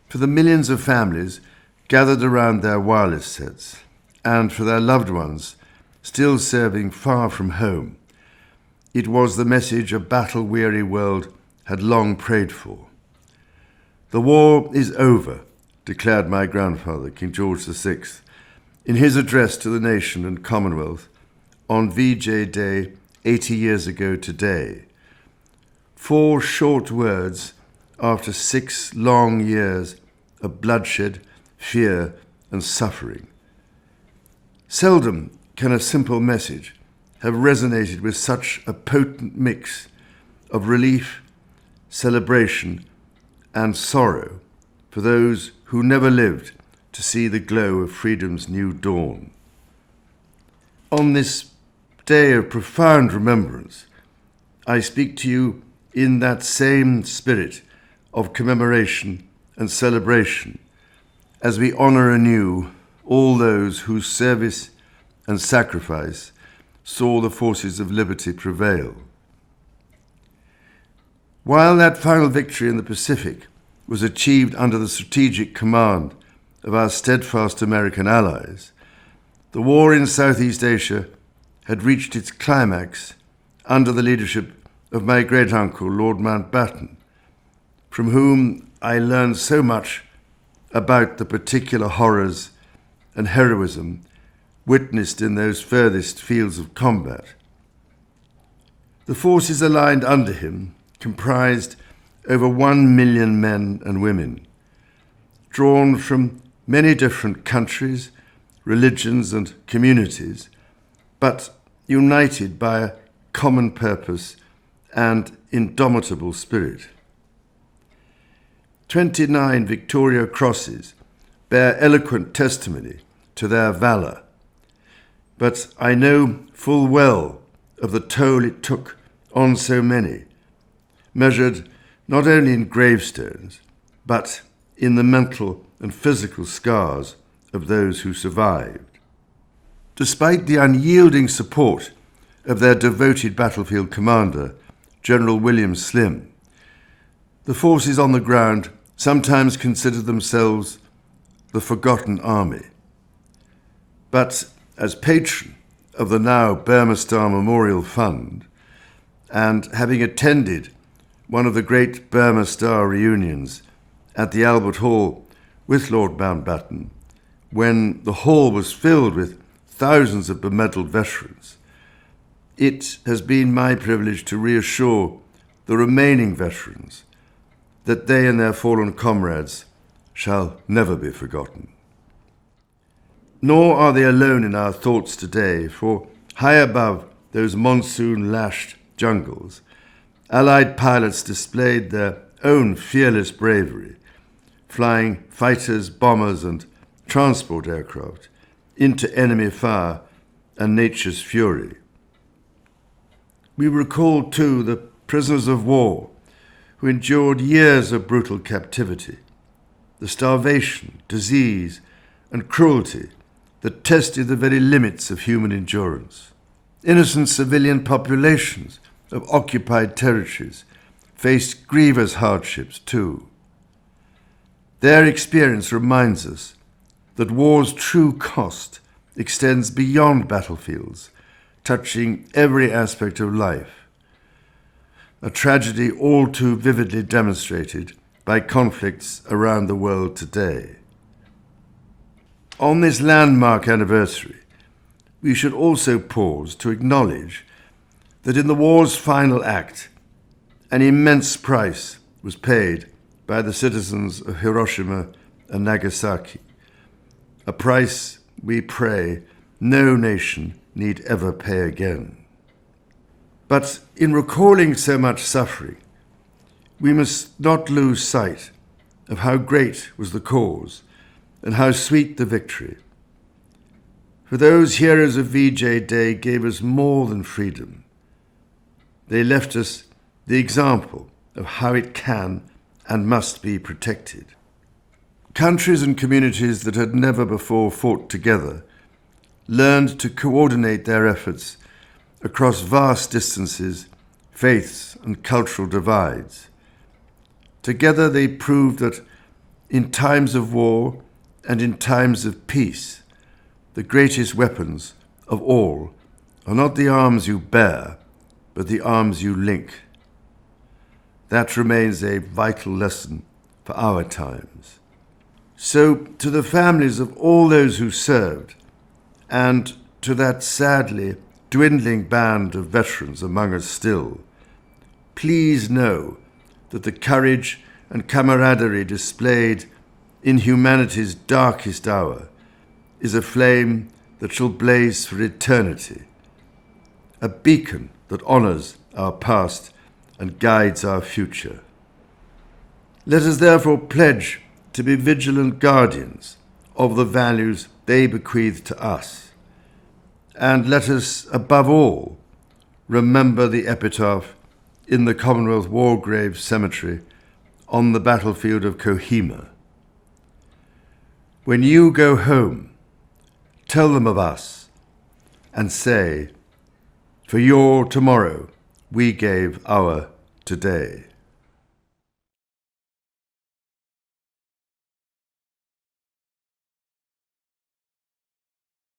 For the millions of families gathered around their wireless sets, and for their loved ones still serving far from home, it was the message a battle-weary world had long prayed for. The war is over, declared my grandfather, King George VI, in his address to the nation and Commonwealth on VJ Day 80 years ago today. 4 short words after 6 long years of bloodshed, fear, and suffering. Seldom can a simple message have resonated with such a potent mix of relief, celebration, and sorrow for those who never lived to see the glow of freedom's new dawn. On this day of profound remembrance, I speak to you in that same spirit of commemoration and celebration as we honor anew all those whose service and sacrifice saw the forces of liberty prevail. While that final victory in the Pacific was achieved under the strategic command of our steadfast American allies, the war in Southeast Asia had reached its climax under the leadership of my great-uncle, Lord Mountbatten, from whom I learned so much about the particular horrors and heroism witnessed in those furthest fields of combat. The forces aligned under him comprised over 1 million men and women, drawn from many different countries, religions, and communities, but united by a common purpose and indomitable spirit. 29 Victoria Crosses bear eloquent testimony to their valour, but I know full well of the toll it took on so many, measured not only in gravestones, but in the mental and physical scars of those who survived. Despite the unyielding support of their devoted battlefield commander, General William Slim, the forces on the ground sometimes considered themselves the forgotten army. But as patron of the now Burma Star Memorial Fund, and having attended one of the great Burma Star reunions at the Albert Hall with Lord Mountbatten, when the hall was filled with thousands of bemedalled veterans, it has been my privilege to reassure the remaining veterans that they and their fallen comrades shall never be forgotten. Nor are they alone in our thoughts today, for high above those monsoon-lashed jungles, Allied pilots displayed their own fearless bravery, flying fighters, bombers, and transport aircraft into enemy fire and nature's fury. We recall, too, the prisoners of war who endured years of brutal captivity, the starvation, disease, and cruelty that tested the very limits of human endurance. Innocent civilian populations of occupied territories faced grievous hardships too. Their experience reminds us that war's true cost extends beyond battlefields, touching every aspect of life, a tragedy all too vividly demonstrated by conflicts around the world today. On this landmark anniversary, we should also pause to acknowledge that in the war's final act, an immense price was paid by the citizens of Hiroshima and Nagasaki, a price we pray no nation need ever pay again. But in recalling so much suffering, we must not lose sight of how great was the cause and how sweet the victory. For those heroes of VJ Day gave us more than freedom. They left us the example of how it can and must be protected. Countries and communities that had never before fought together learned to coordinate their efforts across vast distances, faiths, and cultural divides. Together they proved that in times of war and in times of peace, the greatest weapons of all are not the arms you bear, but the arms you link. That remains a vital lesson for our times. So, to the families of all those who served, and to that sadly dwindling band of veterans among us still, please know that the courage and camaraderie displayed in humanity's darkest hour is a flame that shall blaze for eternity, a beacon that honors our past and guides our future. Let us therefore pledge to be vigilant guardians of the values they bequeathed to us, and let us, above all, remember the epitaph in the Commonwealth War Graves Cemetery on the battlefield of Kohima. When you go home, tell them of us and say, for your tomorrow we gave our today.